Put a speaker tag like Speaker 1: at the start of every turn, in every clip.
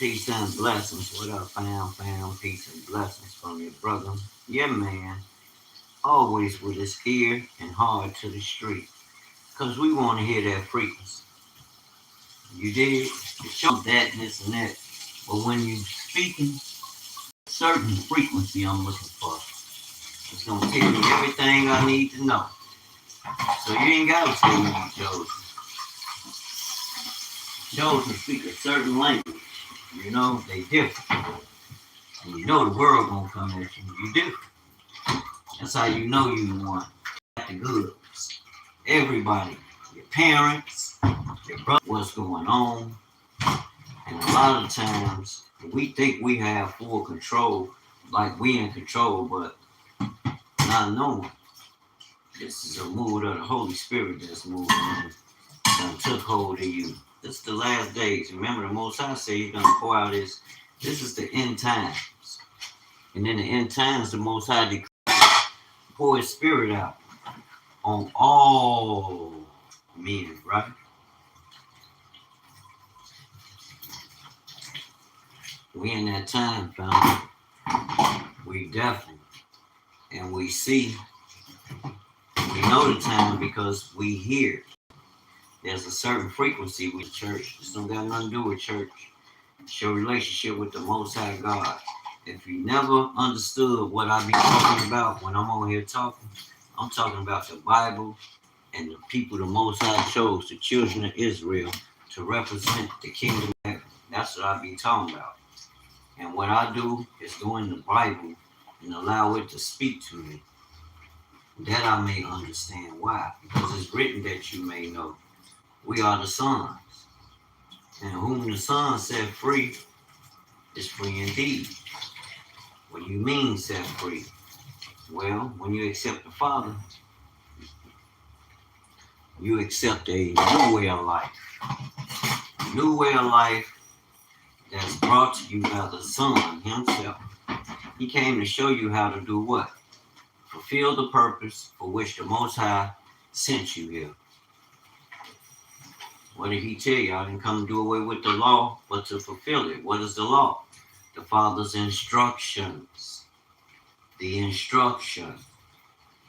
Speaker 1: Peace and blessings. What up, fam? Peace and blessings from your brother. Yeah, man. Always with his ear and heart to the street. Because we want to hear that frequency. You did? It shows that, this, and that. But when you speaking, certain frequency I'm looking for. It's going to tell me everything I need to know. So you ain't got to tell me you chose. Chose to speak a certain language. You know, they different. And you know the world gonna come at you. You different. That's how you know you the one. The goods. Everybody. Your parents, your brother, what's going on. And a lot of times we think we have full control, like we in control, but not knowing. This is a mood of the Holy Spirit that's moving in and took hold of you. This is the last days. Remember, the Most High said He's gonna pour out His. This is the end times, and in the end times, the Most High pour His Spirit out on all men. Right? We in that time, family. We definitely, and we see. We know the time because we hear. There's a certain frequency with church. This don't got nothing to do with church. It's your relationship with the Most High God. If you never understood what I be talking about when I'm on here talking, I'm talking about the Bible and the people the Most High chose, the children of Israel, to represent the kingdom of heaven. That's what I be talking about. And what I do is go in the Bible and allow it to speak to me, that I may understand why. Because it's written that you may know. We are the sons, and whom the Son set free is free indeed. What do you mean set free? Well, when you accept the Father, you accept a new way of life. A new way of life that's brought to you by the Son Himself. He came to show you how to do what? Fulfill the purpose for which the Most High sent you here. What did He tell you? I didn't come to do away with the law, but to fulfill it. What is the law? The Father's instructions. The instruction.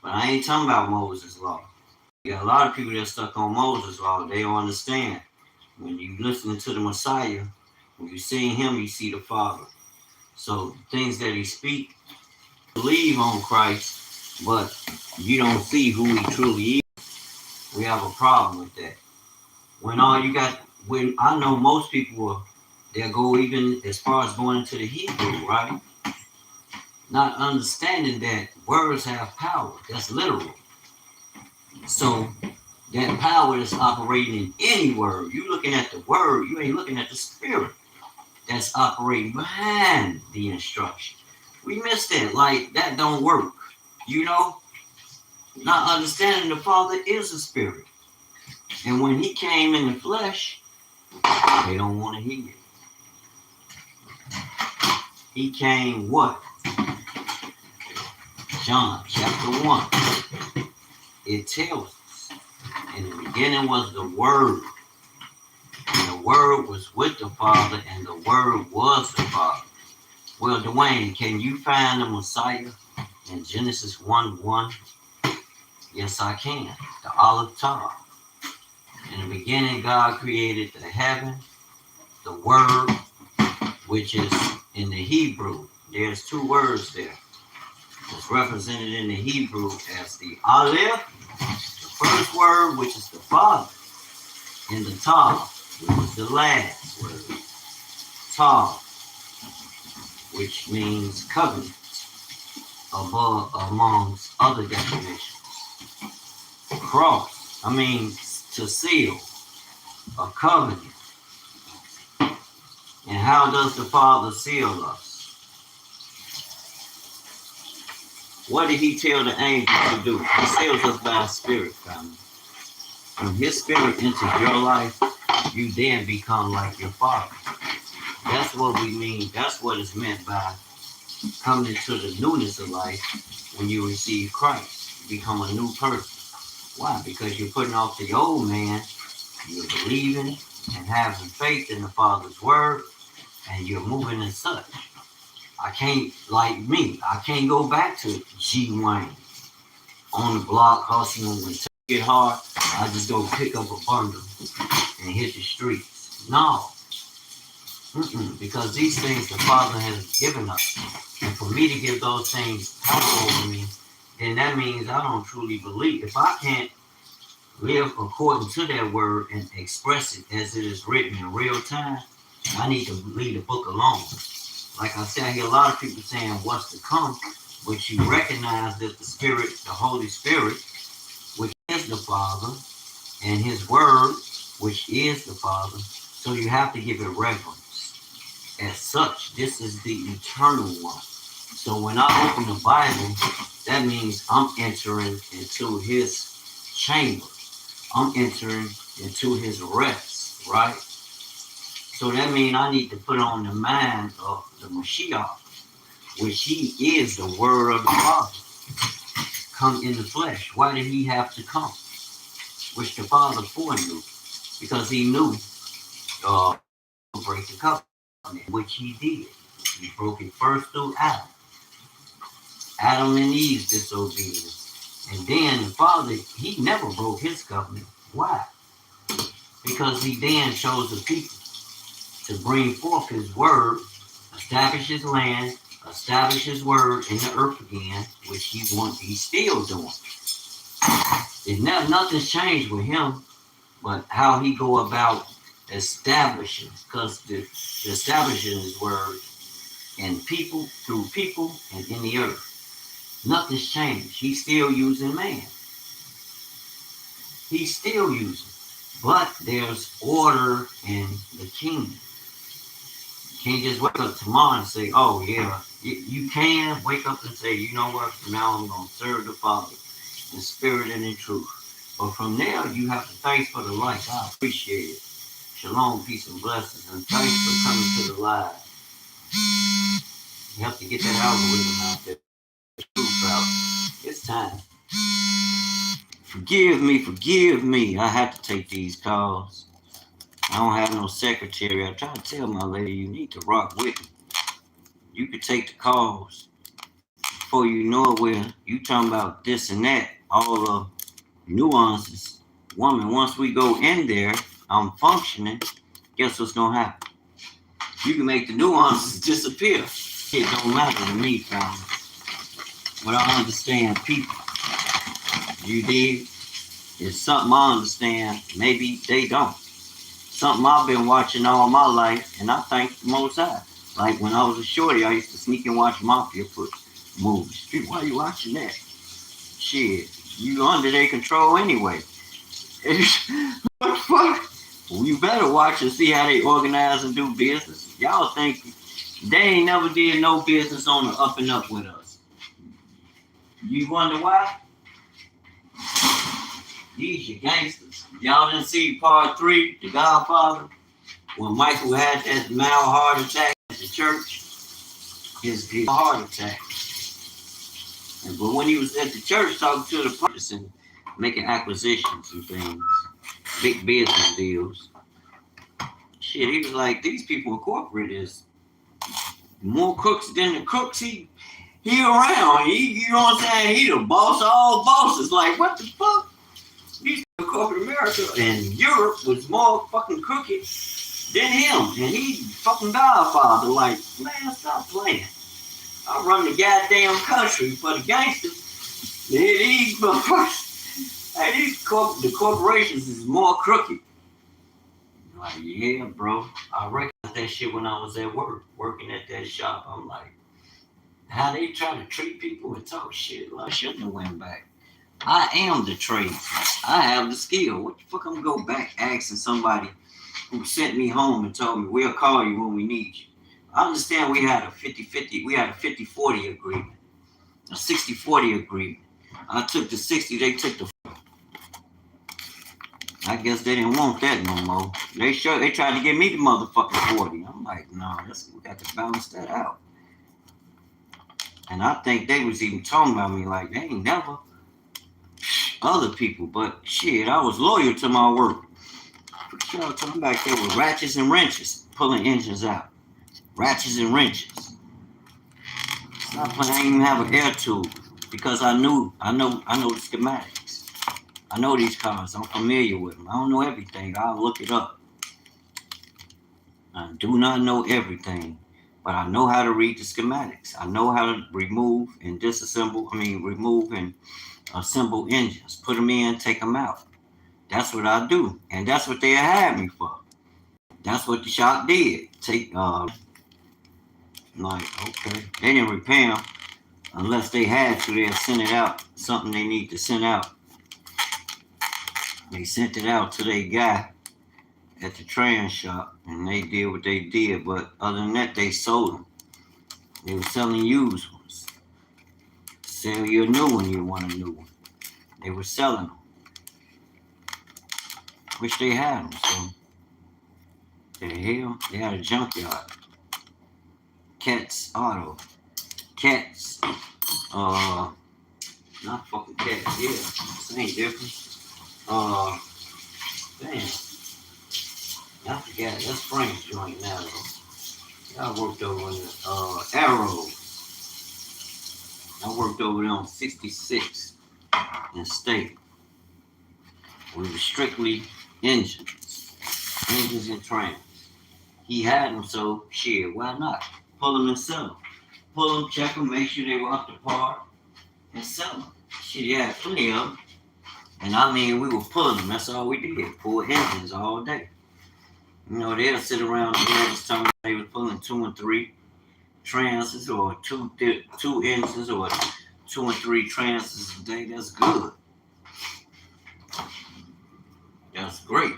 Speaker 1: But I ain't talking about Moses' law. You got a lot of people that stuck on Moses' law. They don't understand. When you listening to the Messiah, when you see Him, you see the Father. So things that He speak, believe on Christ, but you don't see who He truly is. We have a problem with that. When I know most people they'll go even as far as going into the Hebrew, right? Not understanding that words have power. That's literal. So that power is operating in any word. You looking at the word, you ain't looking at the spirit that's operating behind the instruction. We miss that. Like, that don't work. You know? Not understanding the Father is a spirit. And when He came in the flesh, they don't want to hear it. He came what? John chapter 1. It tells us, in the beginning was the Word. And the Word was with the Father, and the Word was the Father. Well, Dewayne, can you find the Messiah in Genesis 1:1? Yes, I can. The Aleph Tav. In the beginning, God created the heaven, the Word, which is in the Hebrew. There's two words there. It's represented in the Hebrew as the Aleph, the first word, which is the Father, and the Tav, which is the last word. Tav, which means covenant, above amongst other definitions. Cross, to seal, a covenant. And how does the Father seal us? What did He tell the angels to do? He seals us by His Spirit, family. When His Spirit enters your life, you then become like your Father. That's what we mean. That's what is meant by coming into the newness of life when you receive Christ. You become a new person. Why? Because you're putting off the old man. You're believing and having faith in the Father's word. and you're moving as such. I can't, like me, I can't go back to G Wayne on the block hustling when it get hard. I just go pick up a bundle and hit the streets. No. Because these things the Father has given us. And for me to give those things power over me, then that means I don't truly believe. If I can't live according to that word and express it as it is written in real time, I need to leave the book alone. Like I said, I hear a lot of people saying what's to come, but you recognize that the Spirit, the Holy Spirit, which is the Father, and His Word, which is the Father, so you have to give it reverence. As such, this is the eternal one. So when I open the Bible, that means I'm entering into His chamber. I'm entering into His rest, right? So that means I need to put on the mind of the Mashiach, which He is the Word of the Father, come in the flesh. Why did He have to come? Which the Father foreknew, because He knew break the covenant, which He did. He broke it first through Adam. Adam and Eve's disobedience. And then the Father, He never broke His covenant. Why? Because He then chose the people to bring forth His word, establish His land, establish His word in the earth again, which He's still doing. Nothing's changed with Him, but how He go about establishing, because the establishing His word in people, through people, and in the earth. Nothing's changed. He's still using man. He's still using. But there's order in the kingdom. You can't just wake up tomorrow and say, oh yeah, you can wake up and say, you know what, from now I'm going to serve the Father in spirit and in truth. But from there, you have to thanks for the life. I appreciate it. Shalom, peace, and blessings. And thanks for coming to the live. You have to get that algorithm out there. Truth out. It's time. Forgive me. I have to take these calls. I don't have no secretary. I try to tell my lady, you need to rock with me. You could take the calls. Before you know it, where you talking about this and that, all the nuances. Woman, once we go in there, I'm functioning, guess what's going to happen? You can make the nuances disappear. It don't matter to me, family. But I understand people. You dig? It's something I understand. Maybe they don't. Something I've been watching all my life, and I thank the Most High. Like when I was a shorty, I used to sneak and watch Mafia movies. Why are you watching that? Shit, you under their control anyway. What the fuck? Well, you better watch and see how they organize and do business. Y'all think they ain't never did no business on the up and up with us. You wonder why? These your gangsters. Y'all didn't see part 3, The Godfather, when Michael had that mild heart attack at the church. His heart attack. But when he was at the church talking to the person, making acquisitions and things, big business deals. Shit, he was like, these people in corporate is more crooks than the crooks he around. You know what I'm saying? He the boss of all bosses. Like, what the fuck? These corporate America and Europe was more fucking crooked than him. And he fucking Godfather. Like, man, stop playing. I run the goddamn country for the gangsters. These motherfuckers. Hey, the corporations is more crooked. Like, yeah, bro. I recognized that shit when I was at work, working at that shop. I'm like, how they try to treat people and talk shit. Like, I shouldn't have went back. I am the trade. I have the skill. What the fuck I'm gonna go back asking somebody who sent me home and told me, we'll call you when we need you. I understand we had a 50-50, we had a 50-40 agreement, a 60-40 agreement. I took the 60, they took the 40. I guess they didn't want that no more. They tried to give me the motherfucking 40. I'm like, no, we got to balance that out. And I think they was even talking about me like, they ain't never other people, but shit, I was loyal to my work. What y'all talking back there with ratchets and wrenches, pulling engines out. ratchets and wrenches. Stop playing. I didn't even have an air tool because I know the schematics. I know these cars. I'm familiar with them. I don't know everything. I'll look it up. I do not know everything, but I know how to read the schematics. I know how to remove and remove and assemble engines. Put them in, take them out. That's what I do, and that's what they had me for. That's what the shop did. Okay, they didn't repair them unless they had to. They'd send it out. Something they need to send out. They sent it out to their guy at the trans shop, and they did what they did. But other than that, they sold them. They were selling used ones. Sell you a new one, you want a new one. They were selling them. Wish they had them. So, the hell, they had a junkyard. Cats Auto. Cats. Not fucking cats. Yeah, same difference. Damn. I forgot. That's Frank's joint now, though. I worked over in the Arrow. I worked over there on 66 in State. We were strictly engines and trans. He had them, so shit, why not? Pull them and sell them. Pull them, check them, make sure they were up to par, and sell them. Shit, he had plenty of them. And I mean, we were pulling them. That's all we did. Pull engines all day. You know, they'll sit around and tell me they were pulling 2 and 3 transes or two engines or 2 and 3 transes a day. That's good. That's great.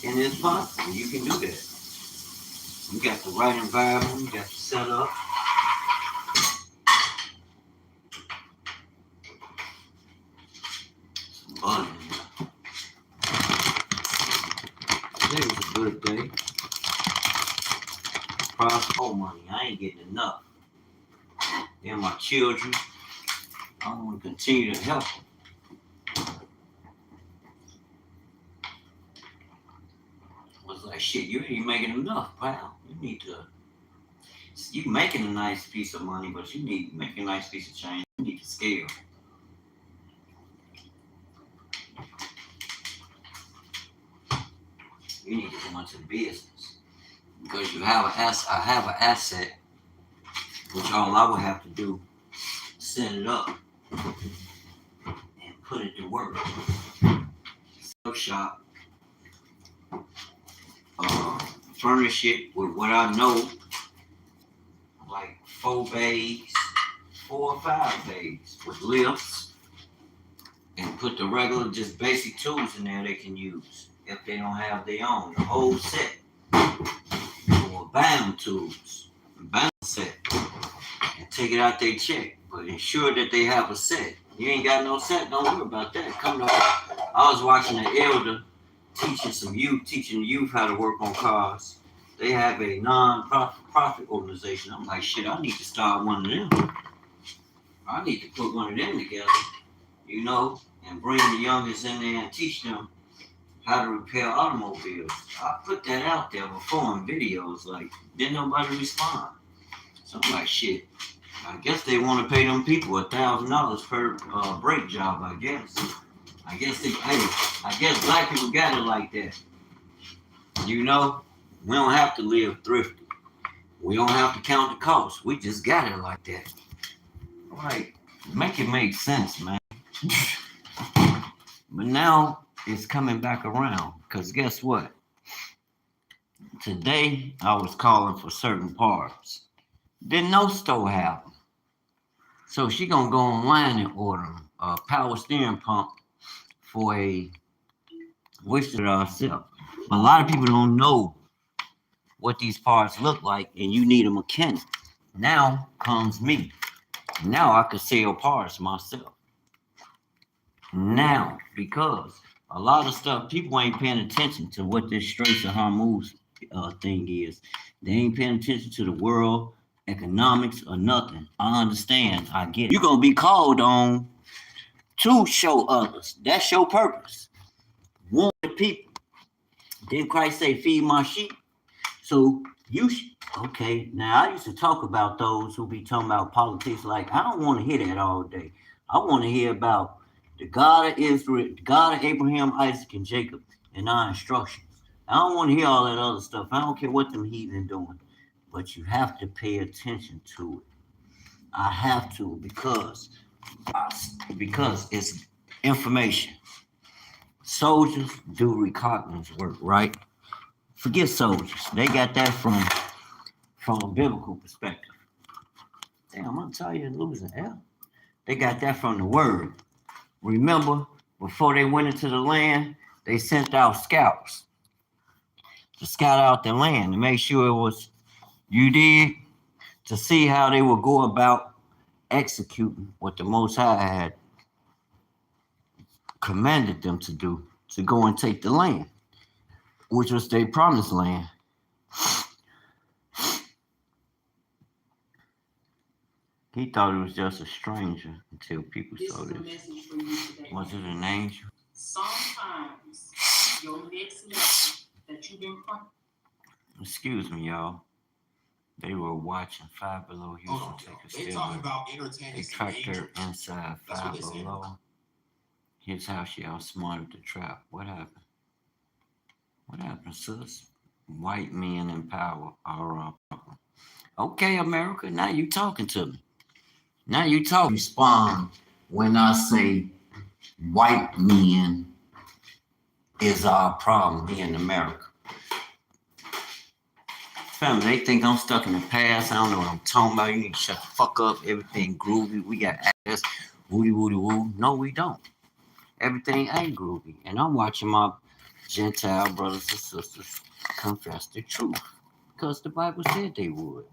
Speaker 1: And it's possible. You can do that. You got the right environment. You got the setup. Some fun. Today was a good day. Prosper money. I ain't getting enough. They're my children. I want to continue to help them. Like, shit, you ain't making enough, pal. You making a nice piece of money, but you need to make a nice piece of change. You need to scale. You need to go into the business. Because you have I have an asset, which all I would have to do, set it up and put it to work. Sell shop. Furnish it with what I know, like 4 or 5 bays with lifts, and put the regular, just basic tools in there they can use if they don't have their own. The whole set, or bound tools, bound set, and take it out their check, but ensure that they have a set. You ain't got no set, don't worry about that. I was watching an elder teaching the youth how to work on cars. They have a non-profit organization. I'm like, shit, I need to start one of them. I need to put one of them together, you know, and bring the youngest in there and teach them how to repair automobiles. I put that out there before in videos, like, didn't nobody respond. So I'm like, shit, I guess they want to pay them people $1,000 per brake job, I guess. I guess black people got it like that. You know, we don't have to live thrifty. We don't have to count the cost. We just got it like that. Right. Make it make sense, man. But now it's coming back around. Because guess what? Today, I was calling for certain parts. Didn't no store have them. So she going to go online and order them. A power steering pump for a wish it ourselves. But a lot of people don't know what these parts look like, and you need a mechanic. Now comes me. Now I could sell parts myself. Now, because a lot of stuff, people ain't paying attention to what this Straits of Hormuz thing is. They ain't paying attention to the world, economics, or nothing. I understand. I get it. You're gonna be called on to show others. That's your purpose. Warn the people. Didn't Christ say, "Feed my sheep"? So okay. Now I used to talk about those who be talking about politics. Like I don't want to hear that all day. I want to hear about the God of Israel, the God of Abraham, Isaac, and Jacob, and our instructions. I don't want to hear all that other stuff. I don't care what them heathen doing, but you have to pay attention to it. I have to because it's information. Soldiers do reconnaissance work, right? Forget soldiers. They got that from a biblical perspective. Damn, I'm tired of losing hell. They got that from the word. Remember, before they went into the land, they sent out scouts to scout out the land to make sure it was, you did, to see how they would go about executing what the Most High had commanded them to do, to go and take the land, which was their promised land. He thought it was just a stranger until people saw this. Was it an angel? Sometimes your next lesson that you've been praying. Excuse me, y'all. They were watching Five Below Houston take a step. They talking about entertaining. They tracked her inside Five Below. His house, she outsmarted the trap. What happened? What happened, sis? White men in power are our problem. Okay, America, now you talking to me. Now you talk. Respond when I say white men is our problem here in America. Family, they think I'm stuck in the past. I don't know what I'm talking about. You need to shut the fuck up. Everything groovy. We got ass. Woody, woody, woo. No, we don't. Everything ain't groovy. And I'm watching my Gentile brothers and sisters confess the truth. Because the Bible said they would.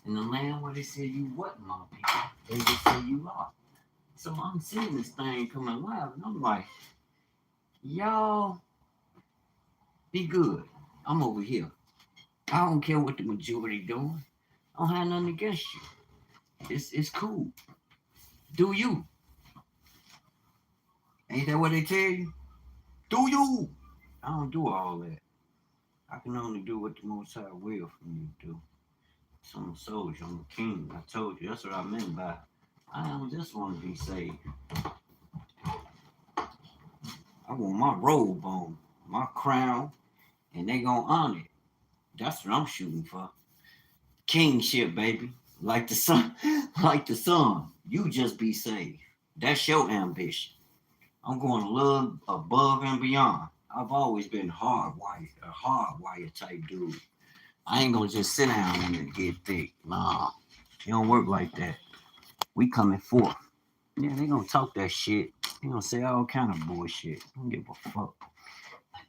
Speaker 1: In the land where they said you wasn't my people, they just say you are. So I'm seeing this thing coming live, and I'm like, y'all be good. I'm over here. I don't care what the majority doing. I don't have nothing against you. It's cool. Do you? Ain't that what they tell you? Do you? I don't do all that. I can only do what the Most High will for me to do. So I'm a soldier, I'm a king. I told you, that's what I meant by I don't just want to be saved. I want my robe on, my crown, and they gonna honor it. That's what I'm shooting for. Kingship, baby. Like the sun, like the sun. You just be saved. That's your ambition. I'm going to love above and beyond. I've always been hardwired, a hardwired type dude. I ain't gonna just sit down and get thick. Nah, it don't work like that. We coming forth. Yeah, they gonna talk that shit. They gonna say all kind of bullshit. I don't give a fuck.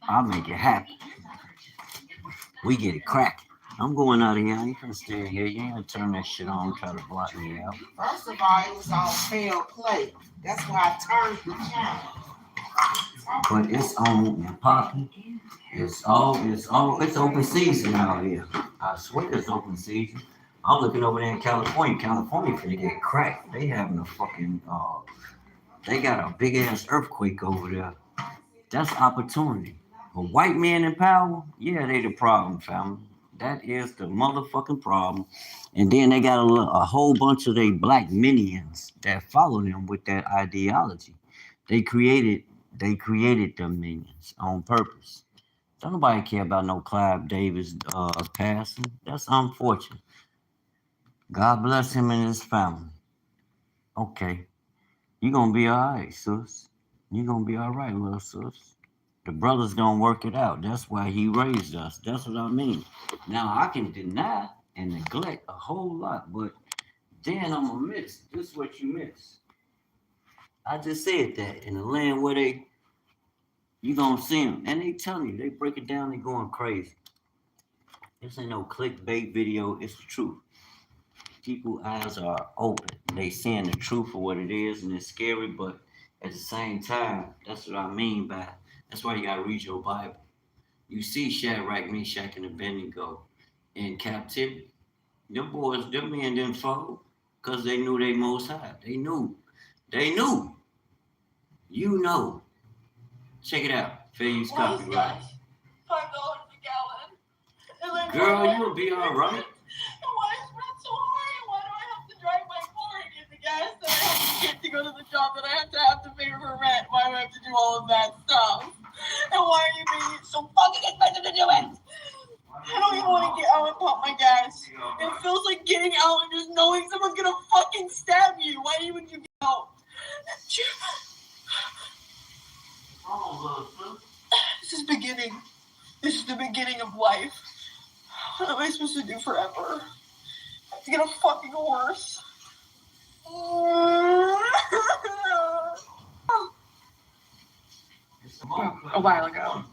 Speaker 1: I'll make it happen. We get it cracking. I'm going out of here. I ain't gonna stay here. You ain't gonna turn that shit on, try to block me out.
Speaker 2: First of all, it was all fair play. That's why I turned the channel.
Speaker 1: But it's on and popping. It's open season out here. I swear it's open season. I'm looking over there in California. California finna get cracked. They having a fucking they got a big ass earthquake over there. That's opportunity. A white man in power, yeah, they the problem, family. That is the motherfucking problem. And then they got a whole bunch of they black minions that follow them with that ideology. They created them minions on purpose. Don't nobody care about no Clive Davis passing. That's unfortunate. God bless him and his family. Okay. You gonna be all right, sis. You gonna be all right, little sis. The brothers gonna work it out. That's why he raised us. That's what I mean. Now I can deny and neglect a whole lot, but then I'm gonna miss. This is what you miss. I just said that in the land where you gonna see them, and they telling you, they break it down, they going crazy. This ain't no clickbait video. It's the truth. People's eyes are open. They seeing the truth for what it is, and it's scary, but at the same time, that's what I mean by. That's why you gotta read your Bible. You see Shadrach, Meshach, and Abednego in captivity. Them boys, them men didn't fall because they knew they most high. They knew. They knew. You know. Check it out. Fair use copyright.
Speaker 3: $5 a gallon. And like,
Speaker 1: Girl, you'll be all right.
Speaker 3: And why is rent so high? And why do I have to drive my car and get the gas that I have to get to go to the job that I have to pay for rent? Why do I have to do all of that stuff? And why are you making it so fucking expensive to do it? I don't even want to get out and pump my gas. It feels like getting out and just knowing someone's gonna fucking stab you. Why even you get out? This is beginning. This is the beginning of life. What am I supposed to do forever? To get a fucking horse.
Speaker 4: A while ago,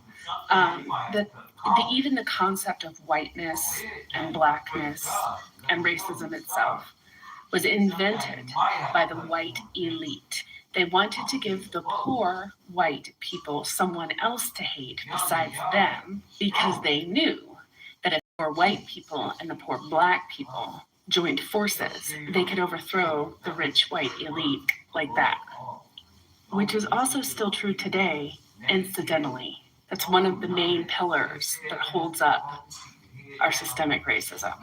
Speaker 4: even the concept of whiteness and blackness and racism itself was invented by the white elite. They wanted to give the poor white people someone else to hate besides them because they knew that if the poor white people and the poor black people joined forces, they could overthrow the rich white elite like that. Which is also still true today, incidentally. That's one of the main pillars that holds up our systemic racism.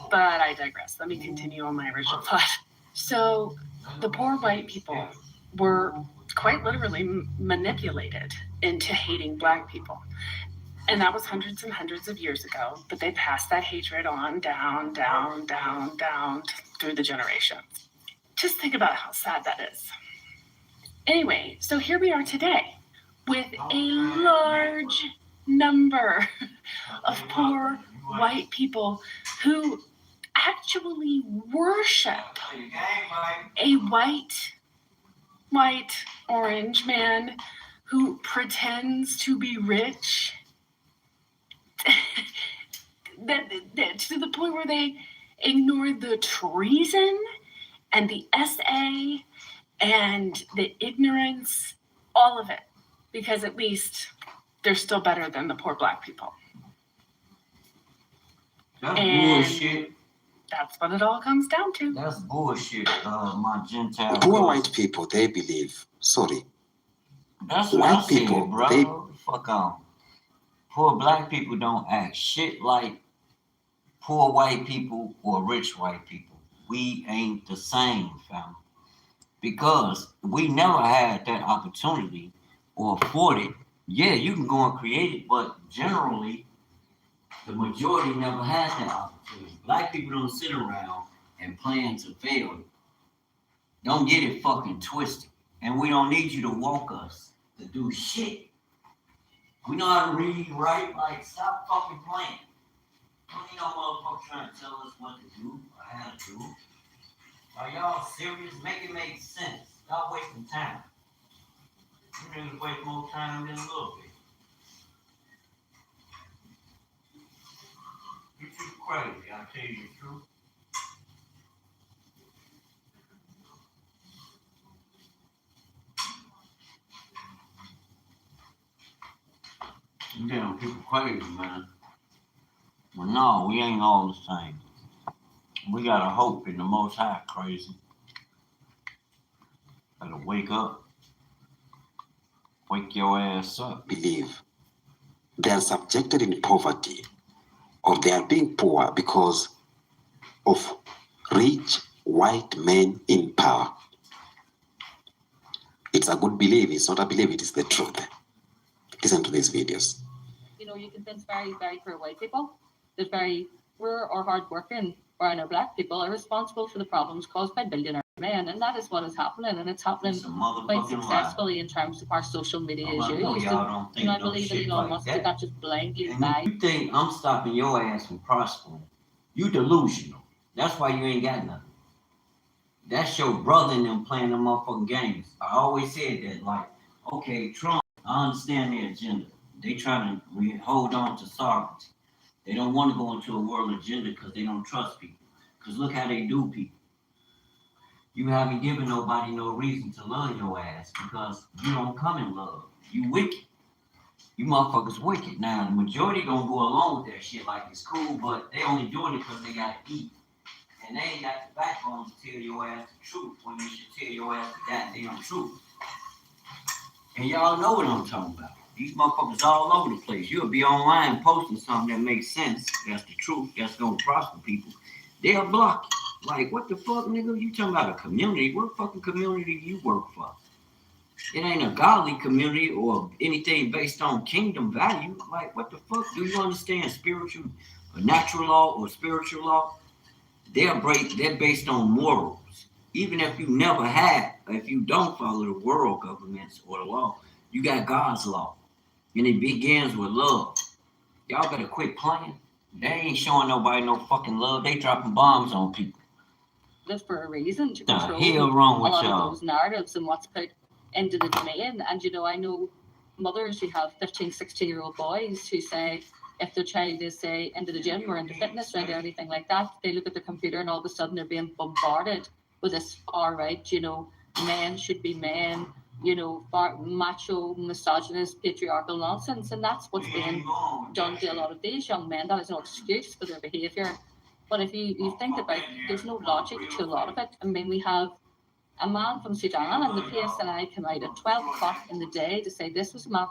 Speaker 4: But I digress. Let me continue on my original thought. So the poor white people were quite literally manipulated into hating black people. And that was hundreds and hundreds of years ago, but they passed that hatred on down through the generations. Just think about how sad that is. Anyway, so here we are today with a large number of poor white people who actually worship a white, orange man who pretends to be rich to the point where they ignore the treason and the SA and the ignorance, all of it, because at least they're still better than the poor black people.
Speaker 1: That's bullshit.
Speaker 4: That's what it all comes down to.
Speaker 1: That's bullshit, my Gentile.
Speaker 5: Poor white people, they believe. Sorry.
Speaker 1: That's what I said, bro. Fuck on. Poor black people don't act shit like poor white people or rich white people. We ain't the same, fam. Because we never had that opportunity or afforded. Yeah, you can go and create it, but generally, the majority never has that opportunity. Black people don't sit around and plan to fail. Don't get it fucking twisted. And we don't need you to woke us to do shit. We know how to read, write, like, stop fucking playing. Don't need no motherfucker trying to tell us what to do or how to do. Are y'all serious? Make it make sense. Stop wasting time. You niggas waste more time than a little bit. You too crazy, I'll tell you the truth. Damn, people crazy, man. But no, we ain't all the same. We got a hope in the Most High, crazy. Gotta wake up. Wake your ass up.
Speaker 5: Believe they are subjected in poverty, or they are being poor because of rich white men in power. It's a good belief. It's not a belief. It is the truth. Listen to these videos.
Speaker 6: You know, you convince very, very poor white people that very poor or hardworking brown or black people are responsible for the problems caused by billionaire men, and that is what is happening, and it's happening quite successfully in terms of our social media issues. And I believe that Elon Musk did that just blindly by.
Speaker 1: You think I'm stopping your ass from prospering? You delusional. That's why you ain't got nothing. That's your brother and them playing them motherfucking games. I always said that, like, okay, Trump, I understand their agenda. They trying to hold on to sovereignty. They don't want to go into a world agenda because they don't trust people. Because look how they do people. You haven't given nobody no reason to love your ass because you don't come in love. You wicked. You motherfuckers wicked. Now, the majority gonna go along with that shit like it's cool, but they only doing it because they gotta eat. And they ain't got the backbone to tell your ass the truth when you should tell your ass the goddamn truth. And y'all know what I'm talking about. These motherfuckers all over the place. You'll be online posting something that makes sense. That's the truth. That's gonna prosper people. They'll block you. Like, what the fuck, nigga? You talking about a community? What fucking community do you work for? It ain't a godly community or anything based on kingdom value. Like, what the fuck? Do you understand spiritual or natural law or spiritual law? They're based on morals. Even if you never had, if you don't follow the world governments or the law, you got God's law. And it begins with love. Y'all better quit playing. They ain't showing nobody no fucking love. They dropping bombs on people.
Speaker 6: Just for a reason to
Speaker 1: The
Speaker 6: control
Speaker 1: hell wrong
Speaker 6: a
Speaker 1: with
Speaker 6: lot
Speaker 1: y'all?
Speaker 6: of those narratives and what's put into the domain. And I know mothers who have 15, 16-year-old boys who say if their child is, say, into the gym or into fitness or into anything like that, they look at the computer and all of a sudden they're being bombarded with this far right, men should be men, far macho, misogynist, patriarchal nonsense. And that's what's being done to a lot of these young men. That is no excuse for their behaviour. But if you think about it, there's no logic to a lot of it. I mean, we have a man from Sudan, and the PSNI came out at 12 o'clock in the day to say this was a man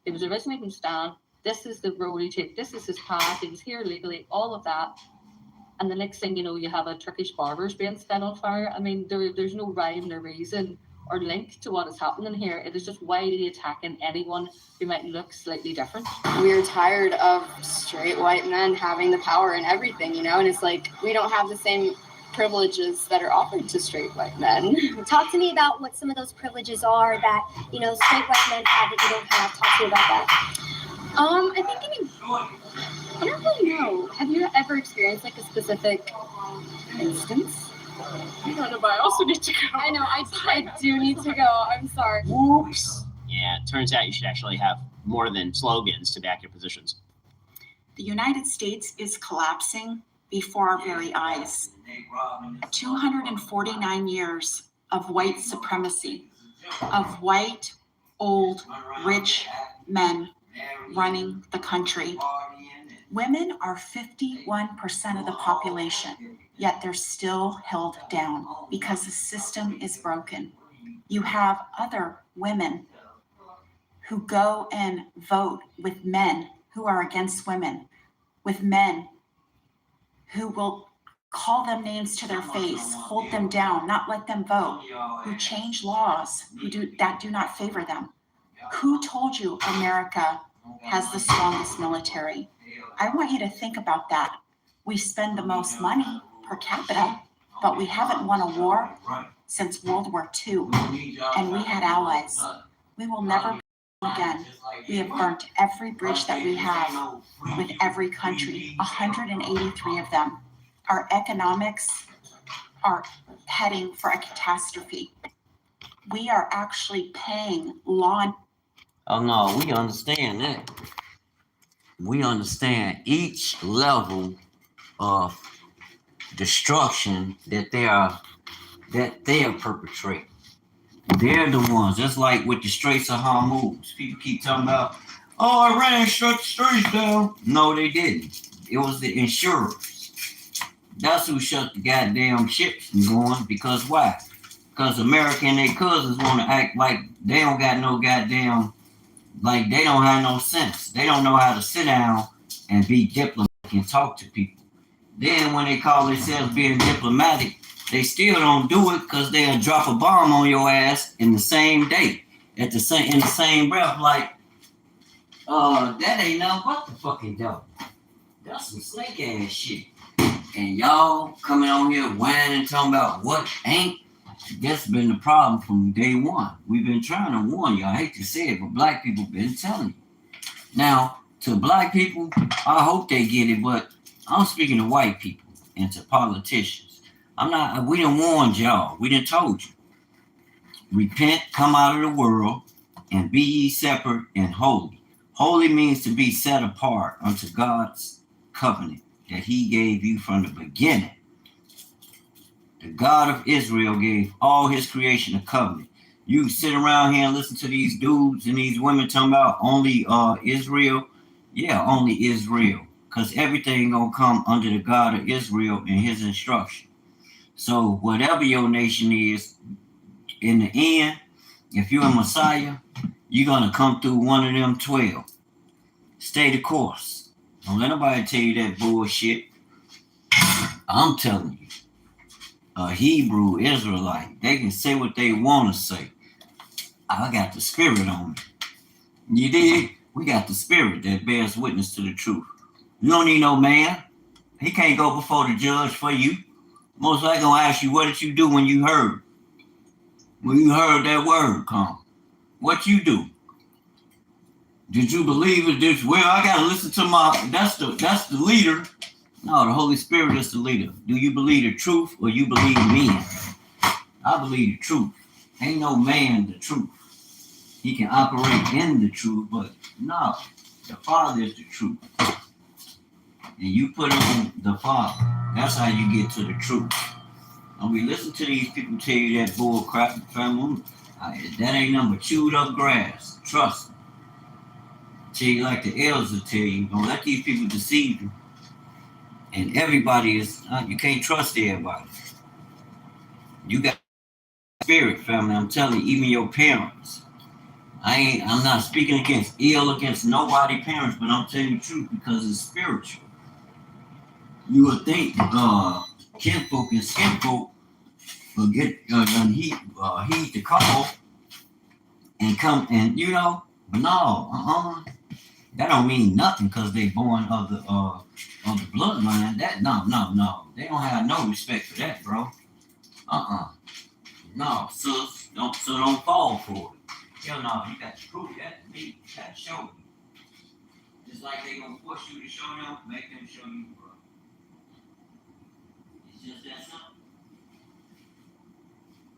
Speaker 6: he was originally from Sudan, this is the road he took, this is his path, he was here legally, all of that. And the next thing you know, you have a Turkish barber's being set on fire. I mean, there's no rhyme or reason or link to what is happening here. It is just widely attacking anyone who might look slightly different.
Speaker 7: We're tired of straight white men having the power and everything, and it's like we don't have the same privileges that are offered to straight white men.
Speaker 8: Talk to me about what some of those privileges are that, straight white men have that you don't have. Talk to me about that.
Speaker 7: I don't really know. Have you ever experienced like a specific instance?
Speaker 4: I don't know, but I also need to go.
Speaker 7: I know, I do need to go. I'm sorry.
Speaker 9: Whoops. Yeah, it turns out you should actually have more than slogans to back your positions.
Speaker 10: The United States is collapsing before our very eyes. 249 years of white supremacy, of white, old, rich men running the country. Women are 51% of the population, yet they're still held down because the system is broken. You have other women who go and vote with men who are against women, with men who will call them names to their face, hold them down, not let them vote, who change laws that do not favor them. Who told you America has the strongest military? I want you to think about that. We spend the most money per capita, but we haven't won a war since World War II, and we had allies. We will never again. We have burnt every bridge that we have with every country, 183 of them. Our economics are heading for a catastrophe. We are actually paying law.
Speaker 1: Oh no, we understand that. We understand each level of destruction that they are perpetrating. They're the ones, just like with the Straits of Hormuz. People keep talking about, oh, Iran shut the straits down. No, they didn't. It was the insurers. That's who shut the goddamn ships from going. Because why? Because America and their cousins want to act like they don't got no goddamn, like they don't have no sense. They don't know how to sit down and be diplomatic and talk to people. Then when they call themselves being diplomatic, they still don't do it because they'll drop a bomb on your ass in the same day, in the same breath. Like, that ain't nothing but the fucking devil. That's some snake ass shit. And y'all coming on here whining, talking about what ain't. That's been the problem from day one. We've been trying to warn you. I hate to say it, but black people been telling you. Now, to black people, I hope they get it, but I'm speaking to white people and to politicians. We done warned y'all. We done told you. Repent, come out of the world, and be ye separate and holy. Holy means to be set apart unto God's covenant that he gave you from the beginning. The God of Israel gave all his creation a covenant. You sit around here and listen to these dudes and these women talking about only Israel. Yeah, only Israel. Because everything gonna come under the God of Israel and his instruction. So whatever your nation is, in the end, if you're a Messiah, you're gonna come through one of them 12. Stay the course. Don't let nobody tell you that bullshit. I'm telling you, a Hebrew Israelite, they can say what they want to say. I got the spirit on me. You did? We got the spirit that bears witness to the truth. You don't need no man. He can't go before the judge for you. Most likely gonna ask you, what did you do when you heard? When you heard that word come? What you do? Did you believe it? Well, I gotta listen to that's the leader. No, the Holy Spirit is the leader. Do you believe the truth or you believe me? I believe the truth. Ain't no man the truth. He can operate in the truth, but no, the Father is the truth. And you put on the Father. That's how you get to the truth. And we listen to these people tell you that bull crap, family. That ain't nothing but chewed up grass. Trust me. Tell you like the elders will tell you. Don't let these people deceive you. And everybody is, you can't trust everybody. You got spirit, family. I'm telling you, even your parents. I'm not speaking against nobody parents, but I'm telling you the truth because it's spiritual. You would think kinfolk and skinfolk will get heed the call and come and but no, that don't mean nothing because they born of the bloodline. That no, they don't have no respect for that, bro. No, sis, don't fall for it. Hell no, you got to prove that to me. You got to show me. Just like they gonna force you to show them, make them show you, bro. It's just that simple.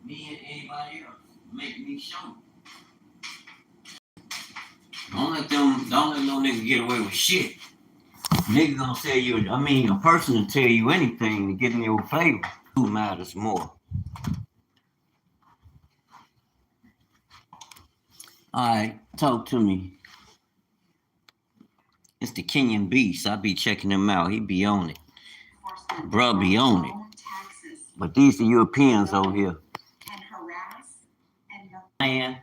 Speaker 1: Me and anybody else, make me show you. Don't let no nigga get away with shit. Nigga gonna tell you, a person will tell you anything to get in your favor. Who matters more? Alright, talk to me. It's the Kenyan Beast. I be checking him out. He be on it. Bruh be on it. But these are Europeans over here. Land.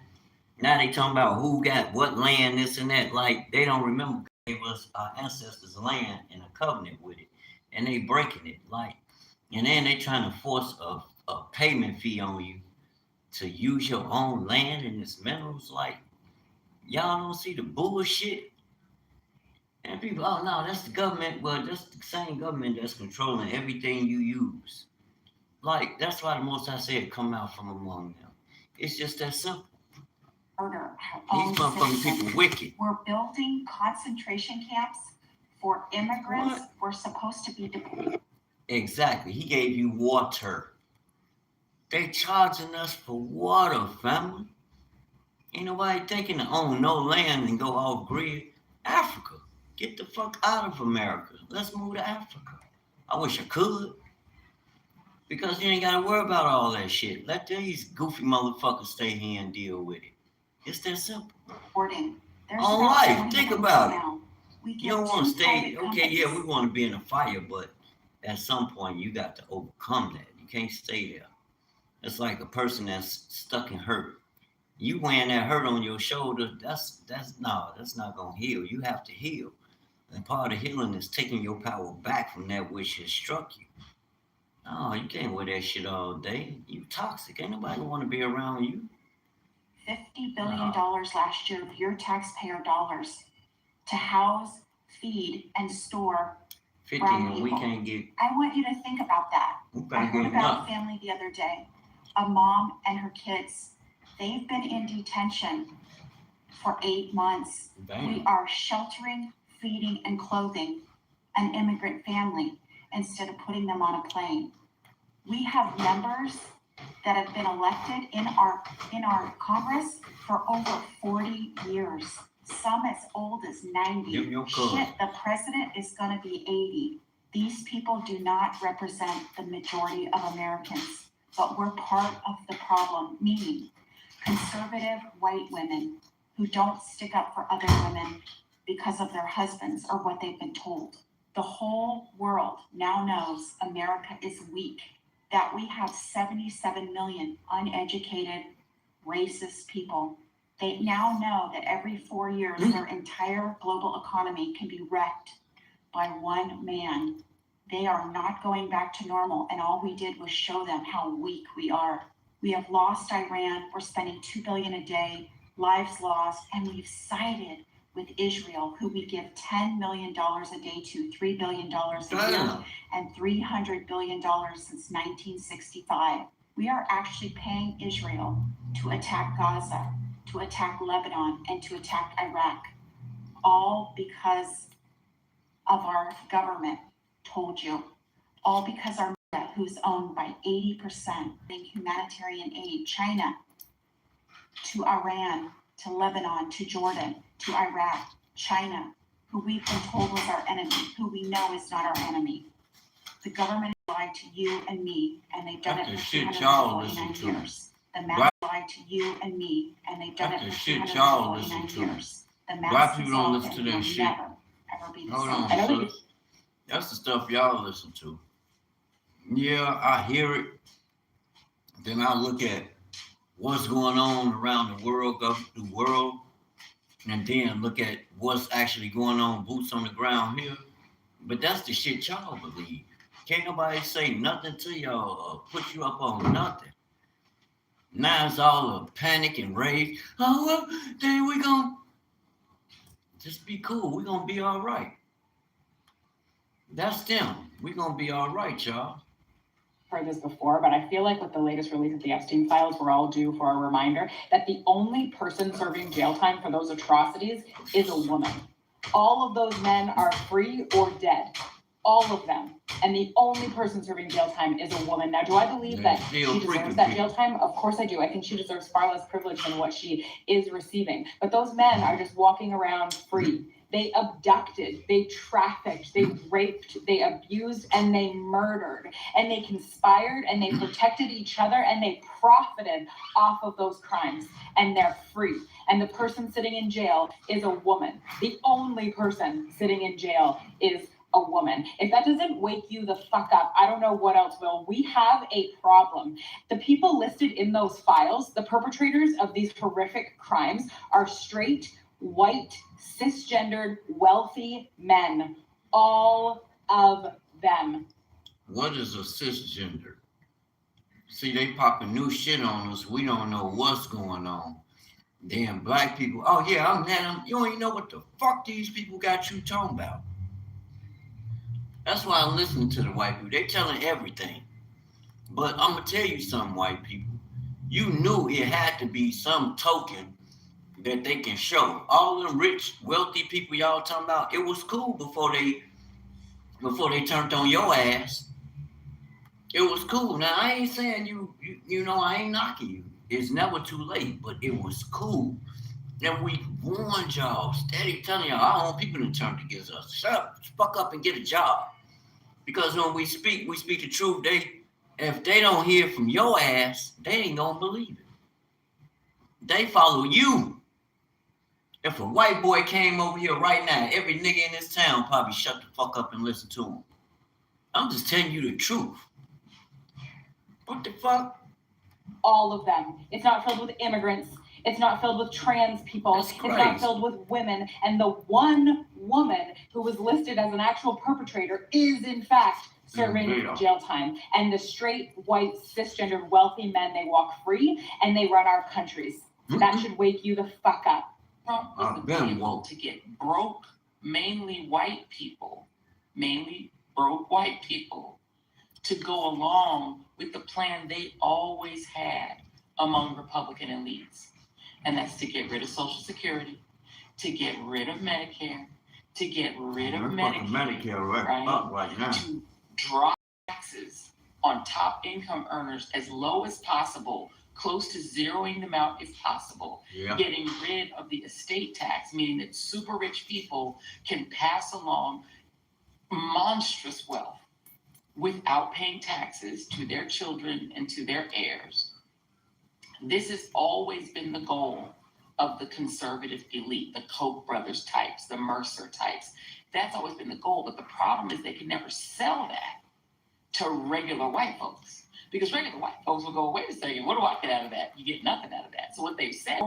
Speaker 1: Now they talking about who got what land, this and that. Like, they don't remember it was our ancestors' land in a covenant with it. And they breaking it. Like, and then they trying to force a payment fee on you to use your own land and its minerals. Like, y'all don't see the bullshit? And people, oh no, that's the government. Well, that's the same government that's controlling everything you use. Like, that's why the Most High said come out from among them. It's just that simple. These motherfucking people wicked.
Speaker 10: We're building concentration camps for immigrants.
Speaker 1: What?
Speaker 10: We're supposed to be deported.
Speaker 1: Exactly. He gave you water. They charging us for water, family. Ain't nobody thinking to own no land and go off grid. Africa. Get the fuck out of America. Let's move to Africa. I wish I could. Because you ain't gotta worry about all that shit. Let these goofy motherfuckers stay here and deal with it. It's that simple. All right, think about it. You don't want to stay, okay, yeah, we want to be in a fire, but at some point you got to overcome that. You can't stay there. It's like a person that's stuck in hurt. You wearing that hurt on your shoulder, that's not gonna heal. You have to heal. And part of healing is taking your power back from that which has struck you. No, you can't wear that shit all day. You toxic. Ain't nobody want to be around you.
Speaker 10: $50 billion last year of your taxpayer dollars to house, feed, and store
Speaker 1: 50
Speaker 10: brown
Speaker 1: and
Speaker 10: people.
Speaker 1: we can't get.
Speaker 10: I want you to think about that. I heard about a family the other day, a mom and her kids. They've been in detention for 8 months.
Speaker 1: Damn.
Speaker 10: We are sheltering, feeding, and clothing an immigrant family instead of putting them on a plane. We have members that have been elected in our Congress for over 40 years. Some as old as 90. Shit, the president is going to be 80. These people do not represent the majority of Americans, but we're part of the problem, meaning conservative white women who don't stick up for other women because of their husbands or what they've been told. The whole world now knows America is weak, that we have 77 million uneducated, racist people. They now know that every 4 years, their entire global economy can be wrecked by one man. They are not going back to normal, and all we did was show them how weak we are. We have lost Iran. We're spending $2 billion a day, lives lost, and we've sided with Israel, who we give $10 million a day to, $3 billion a year, and $300 billion since 1965. We are actually paying Israel to attack Gaza, to attack Lebanon, and to attack Iraq, all because of our government told you, all because our media, who's owned by 80% in humanitarian aid, China, to Iran, to Lebanon, to Jordan, to Iraq, China, who we've been told was our enemy, who we know is not our enemy. The government lied to you and me, and they've done it for 249 years. The mass lied to you and me, and they've done it for 249 years. The mass
Speaker 1: Black people don't listen to that shit.
Speaker 10: Never, ever be the
Speaker 1: Hold
Speaker 10: same.
Speaker 1: on, sis. That's the stuff y'all listen to. Yeah, I hear it. Then I look at what's going on around the world, and then look at what's actually going on, boots on the ground here. But that's the shit y'all believe. Can't nobody say nothing to y'all or put you up on nothing. Now it's all a panic and rage. Oh, well, then we gonna just be cool. We gonna be all right. That's them. We gonna be all right, y'all.
Speaker 11: Heard this before, but I feel like with the latest release of the Epstein files, we're all due for a reminder that the only person serving jail time for those atrocities is a woman. All of those men are free or dead. All of them. And the only person serving jail time is a woman. Now, do I believe that she deserves that jail time? Of course I do. I think she deserves far less privilege than what she is receiving. But those men are just walking around free. They abducted, they trafficked, they raped, they abused, and they murdered. And they conspired, and they protected each other, and they profited off of those crimes. And they're free. And the person sitting in jail is a woman. The only person sitting in jail is a woman. If that doesn't wake you the fuck up, I don't know what else will. We have a problem. The people listed in those files, the perpetrators of these horrific crimes, are straight, white, cisgendered, wealthy men. All of them.
Speaker 1: What is a cisgender? See, they popping new shit on us. We don't know what's going on. Damn black people. Oh yeah, I'm that. You don't even know what the fuck these people got you talking about. That's why I listen to the white people. They telling everything. But I'm gonna tell you something, white people. You knew it had to be some token that they can show. All them rich, wealthy people y'all talking about, it was cool before they turned on your ass. It was cool. Now I ain't saying you know, I ain't knocking you. It's never too late, but it was cool. And we warned y'all, steady telling y'all, I don't want people to turn against us. Shut up, fuck up and get a job. Because when we speak the truth. If they don't hear from your ass, they ain't gonna believe it. They follow you. If a white boy came over here right now, every nigga in this town probably shut the fuck up and listen to him. I'm just telling you the truth. What the fuck?
Speaker 11: All of them. It's not filled with immigrants. It's not filled with trans people.
Speaker 1: That's crazy.
Speaker 11: It's not filled with women. And the one woman who was listed as an actual perpetrator is, in fact, serving jail time. And the straight, white, cisgendered, wealthy men, they walk free and they run our countries. That should wake you the fuck up.
Speaker 12: Trump was able to get broke, mainly broke white people, to go along with the plan they always had among Republican elites. And that's to get rid of Social Security, to get rid of Medicare, to get rid of Medicare
Speaker 1: right now.
Speaker 12: To drop taxes on top income earners as low as possible, close to zeroing them out if possible, getting rid of the estate tax, meaning that super rich people can pass along monstrous wealth without paying taxes to their children and to their heirs. This has always been the goal of the conservative elite, the Koch brothers types, the Mercer types. That's always been the goal. But the problem is they can never sell that to regular white folks. Because regular white folks will go, wait a second, what do I get out of that? You get nothing out of that. So what they've said,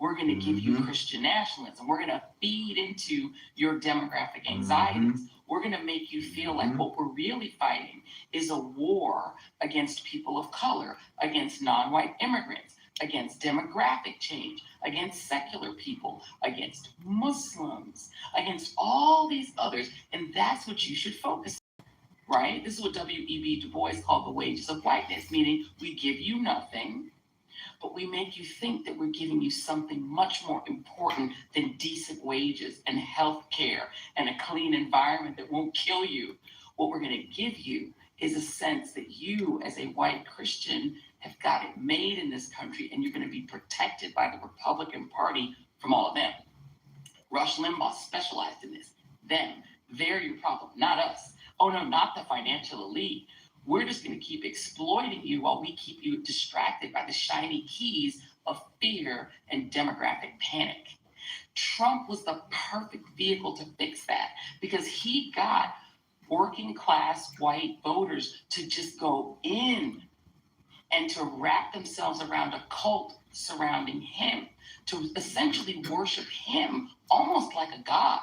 Speaker 12: we're going to give you Christian nationalism. We're going to feed into your demographic anxieties. We're going to make you feel like what we're really fighting is a war against people of color, against non-white immigrants, against demographic change, against secular people, against Muslims, against all these others. And that's what you should focus on, right? This is what W.E.B. Du Bois called the wages of whiteness, meaning we give you nothing, but we make you think that we're giving you something much more important than decent wages and health care and a clean environment that won't kill you. What we're going to give you is a sense that you, as a white Christian, have got it made in this country, and you're going to be protected by the Republican Party from all of them. Rush Limbaugh specialized in this. Them. They're your problem, not us. Oh no, not the financial elite. We're just going to keep exploiting you while we keep you distracted by the shiny keys of fear and demographic panic. Trump was the perfect vehicle to fix that because he got working class white voters to just go in and to wrap themselves around a cult surrounding him, to essentially worship him almost like a god,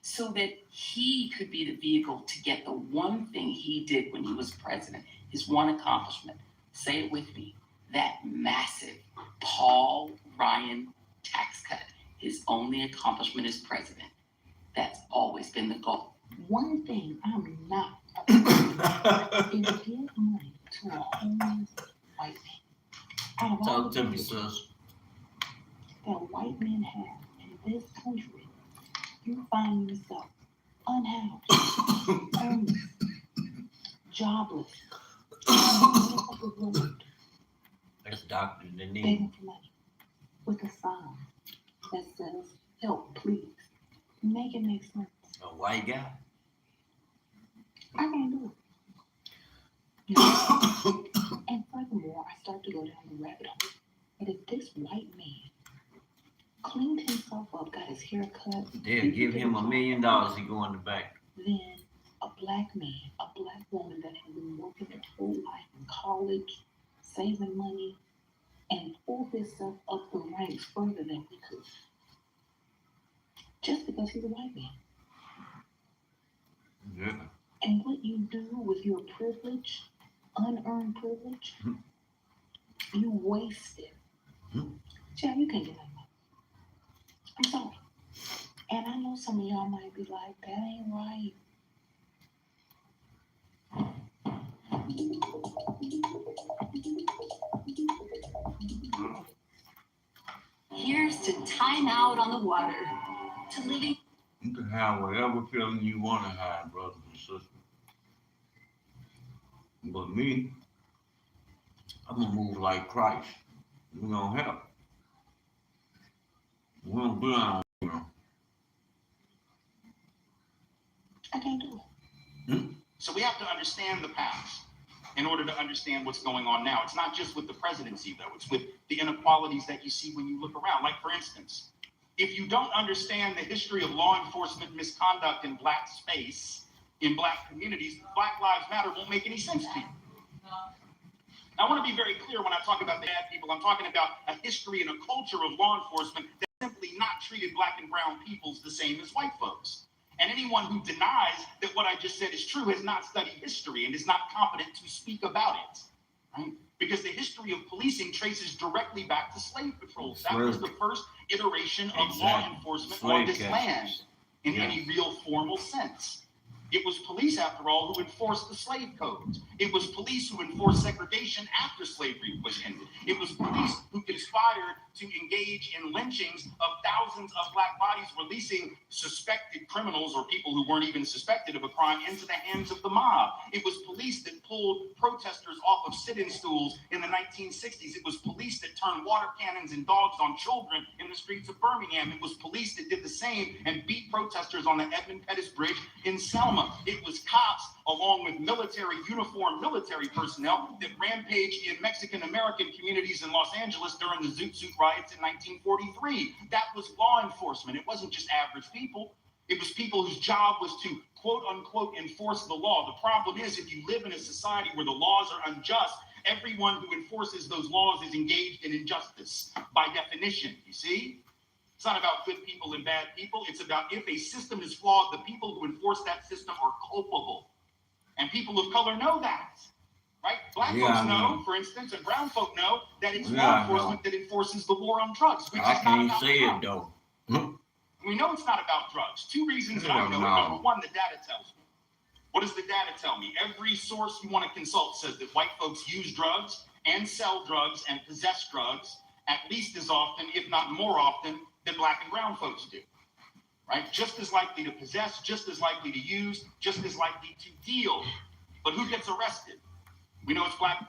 Speaker 12: so that he could be the vehicle to get the one thing he did when he was president, his one accomplishment. Say it with me, that massive Paul Ryan tax cut, his only accomplishment as president. That's always been the goal.
Speaker 2: One thing I'm not about is give money to a homeless white man. Out of all the things that white men have in this country, you find yourself unhoused, homeless, jobless,
Speaker 1: That's doctor in the knee.
Speaker 2: begging for money with a sign that says, help, please. Make it make sense.
Speaker 1: A white guy.
Speaker 2: I can't do it. And furthermore, I start to go down the rabbit hole. And if this white man cleaned himself up, got his hair cut,
Speaker 1: They'll give him $1 million, he go in the back.
Speaker 2: then a black man, a black woman that has been working their whole life in college, saving money, and pulled himself up the ranks further than we could. Just because he's a white man.
Speaker 1: Yeah.
Speaker 2: And what you do with your privilege, unearned privilege, you waste it. Chad, you can't get that money. I'm sorry. And I know some of y'all might be like, that ain't right.
Speaker 13: Here's to time out on the water, to living.
Speaker 14: You can have whatever feeling you want to have, brothers and sisters. But me, I'm gonna move like Christ. We're gonna help. We don't do that, you know.
Speaker 2: I can't do it.
Speaker 15: So we have to understand the past in order to understand what's going on now. It's not just with the presidency, though. It's with the inequalities that you see when you look around. Like, for instance, if you don't understand the history of law enforcement misconduct in black space, in black communities, Black Lives Matter won't make any sense to you. I want to be very clear when I talk about the bad people. I'm talking about a history and a culture of law enforcement that simply not treated black and brown peoples the same as white folks. And anyone who denies that what I just said is true has not studied history and is not competent to speak about it, right? Because the history of policing traces directly back to slave patrols. That was the first iteration of law enforcement on this land in any real formal sense. It was police, after all, who enforced the slave codes. It was police who enforced segregation after slavery was ended. It was police who conspired to engage in lynchings of thousands of black bodies, releasing suspected criminals or people who weren't even suspected of a crime into the hands of the mob. It was police that pulled protesters off of sit-in stools in the 1960s. It was police that turned water cannons and dogs on children in the streets of Birmingham. It was police that did the same and beat protesters on the Edmund Pettus Bridge in Selma. Oklahoma. It was cops, along with uniformed military personnel, that rampaged in Mexican-American communities in Los Angeles during the Zoot Suit riots in 1943. That was law enforcement. It wasn't just average people. It was people whose job was to, quote unquote, enforce the law. The problem is, if you live in a society where the laws are unjust, everyone who enforces those laws is engaged in injustice by definition, you see? It's not about good people and bad people. It's about if a system is flawed, the people who enforce that system are culpable. And people of color know that, right? Black folks know, for instance, and brown folk know that it's law enforcement that enforces the war on drugs, which
Speaker 14: I
Speaker 15: is not
Speaker 14: can't
Speaker 15: about
Speaker 14: say
Speaker 15: drugs.
Speaker 14: it though.
Speaker 15: We know it's not about drugs. Two reasons that I know it. Number one, the data tells me. What does the data tell me? Every source you want to consult says that white folks use drugs and sell drugs and possess drugs at least as often, if not more often, than black and brown folks do, right? Just as likely to possess, just as likely to use, just as likely to deal. But who gets arrested? We know it's black.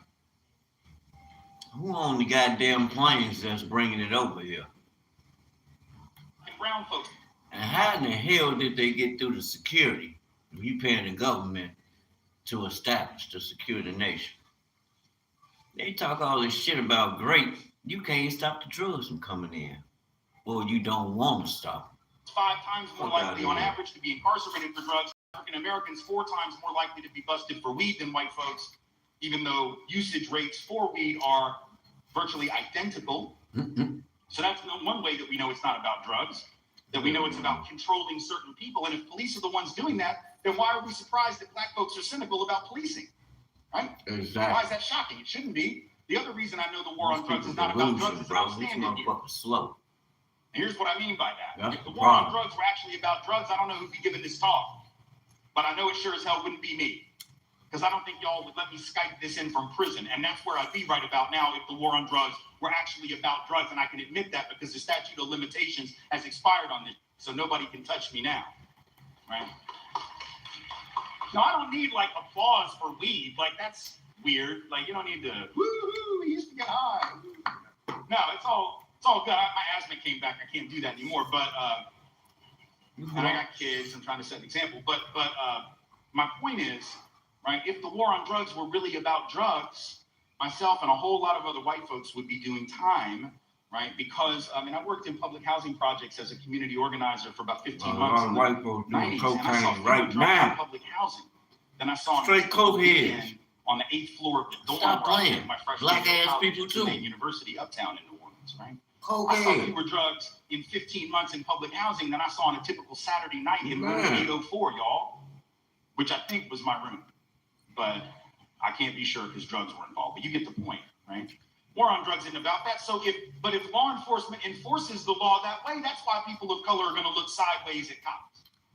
Speaker 14: Who on the goddamn planes that's bringing it over here?
Speaker 15: And brown folks.
Speaker 14: And how in the hell did they get through the security? If you paying the government to establish to secure the nation. They talk all this shit about great. You can't stop the drugs from coming in. Or you don't want to stop them.
Speaker 15: 5 times more likely on average to be incarcerated for drugs. African Americans 4 times more likely to be busted for weed than white folks, even though usage rates for weed are virtually identical. So that's one way that we know it's not about drugs, that we know it's about controlling certain people. And if police are the ones doing that, then why are we surprised that black folks are cynical about policing, right?
Speaker 14: Exactly.
Speaker 15: Why is that shocking? It shouldn't be. The other reason I know the war on drugs is not about drugs is that I'm standing here.
Speaker 14: Slow.
Speaker 15: And here's what I mean by that.
Speaker 14: That's
Speaker 15: If the
Speaker 14: the
Speaker 15: war on
Speaker 14: problem.
Speaker 15: drugs were actually about drugs, I don't know who'd be giving this talk. But I know it sure as hell wouldn't be me. Because I don't think y'all would let me Skype this in from prison. And that's where I'd be right about now if the war on drugs were actually about drugs. And I can admit that because the statute of limitations has expired on this. So nobody can touch me now. Right? No, I don't need like applause for weed. Like that's weird. Like you don't need to woo-hoo, we used to get high. No, it's all good. My asthma came back. I can't do that anymore. But and I got kids. I'm trying to set an example. But my point is, right? If the war on drugs were really about drugs, myself and a whole lot of other white folks would be doing time, right? Because I worked in public housing projects as a community organizer for about 15 months.
Speaker 14: A lot of white folks doing
Speaker 15: 90s, and I saw
Speaker 14: cocaine right
Speaker 15: drugs
Speaker 14: now.
Speaker 15: in public housing. Then I saw
Speaker 14: Straight cokeheads.
Speaker 15: on the 8th floor of the dorm
Speaker 14: Stop
Speaker 15: where I
Speaker 14: playing.
Speaker 15: did my freshman
Speaker 14: Black
Speaker 15: year of
Speaker 14: ass
Speaker 15: college
Speaker 14: people
Speaker 15: at
Speaker 14: too.
Speaker 15: Tulane University uptown in New Orleans, right? I saw
Speaker 14: Cocaine.
Speaker 15: fewer drugs in 15 months in public housing than I saw on a typical Saturday night in room
Speaker 14: Man.
Speaker 15: 804, y'all, which I think was my room. But I can't be sure because drugs were involved. But you get the point, right? War on drugs isn't about that. So if law enforcement enforces the law that way, that's why people of color are going to look sideways at cops.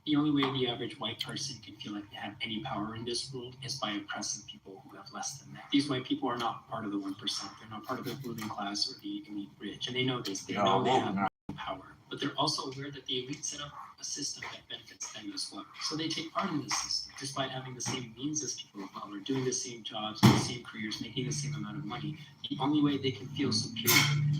Speaker 16: The only way the average white person can feel like they have any power in this world is by oppressing people who have less than that. These white people are not part of the 1%. They're not part of the ruling class or the elite rich. And they know this. They know they have no power. But they're also aware that the elite set up a system that benefits them as well. So they take part in this system, despite having the same means as people of color, doing the same jobs, the same careers, making the same amount of money. The only way they can feel superior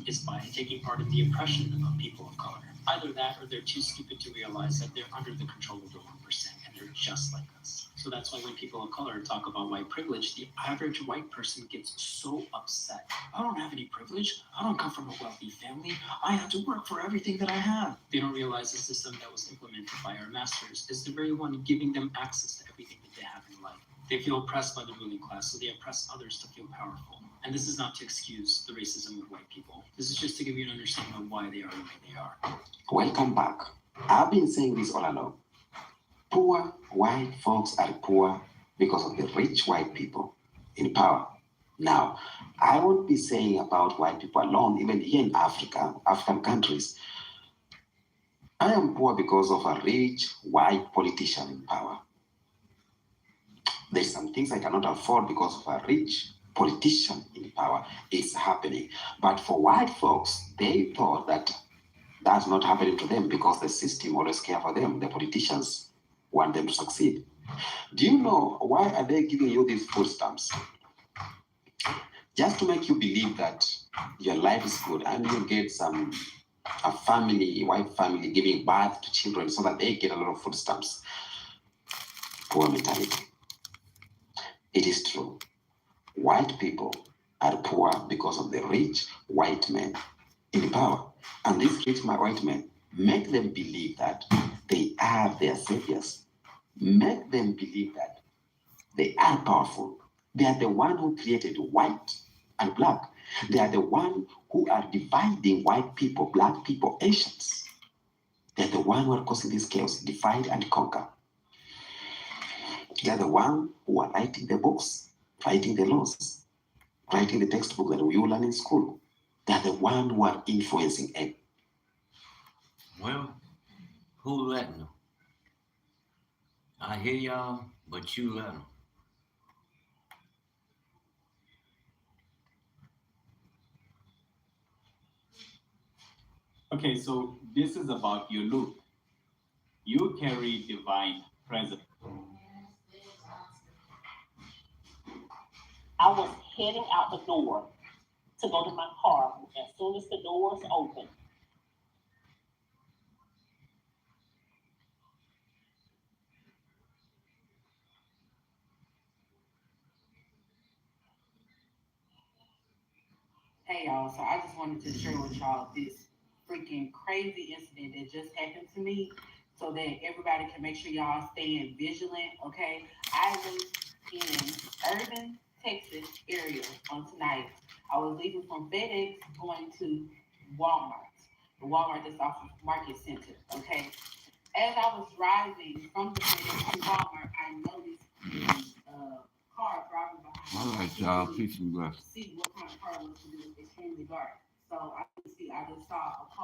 Speaker 16: is by taking part in the oppression of people of color. Either that or they're too stupid to realize that they're under the control of the 1% and they're just like us. So that's why when people of color talk about white privilege, the average white person gets so upset. I don't have any privilege. I don't come from a wealthy family. I have to work for everything that I have. They don't realize the system that was implemented by our masters is the very one giving them access to everything that they have in life. They feel oppressed by the ruling class, so they oppress others to feel powerful. And this is not to excuse the racism of white people. This is just to give you an understanding of why they are the way they are.
Speaker 5: Welcome back. I've been saying this all along. Poor white folks are poor because of the rich white people in power. Now, I won't be saying about white people alone, even here in Africa, African countries. I am poor because of a rich white politician in power. There's some things I cannot afford because of a rich politician in power. It's happening. But for white folks, they thought that that's not happening to them because the system always cares for them. The politicians want them to succeed. Do you know why are they giving you these food stamps? Just to make you believe that your life is good and you get a family, white family giving birth to children so that they get a lot of food stamps. poor mentality. It is true. White people are poor because of the rich white men in power. And these rich white men make them believe that they are their saviors. Make them believe that they are powerful. They are the one who created white and black. They are the one who are dividing white people, black people, Asians. They are the one who are causing this chaos, divide and conquer. They are the one who are writing the books, writing the laws, writing the textbook that we all learn in school. They are the one who are influencing it.
Speaker 14: Well, who letting them? I hear y'all, but you let them.
Speaker 17: Okay, so this is about your look. You carry divine presence.
Speaker 2: I was heading out the door to go to my car. As soon as the doors opened,
Speaker 18: Hey y'all, so I just wanted to share with y'all this freaking crazy incident that just happened to me so that everybody can make sure y'all staying vigilant, okay? I was in Urban, Texas area on tonight. I was leaving from FedEx going to Walmart, the Walmart that's off of Market Center, okay? As I was driving from the FedEx to Walmart, I noticed a car driving behind me.
Speaker 19: All right, y'all. Peace and blessings.
Speaker 18: See what kind of car it was because it was extremely dark. So I could see, I just saw a car.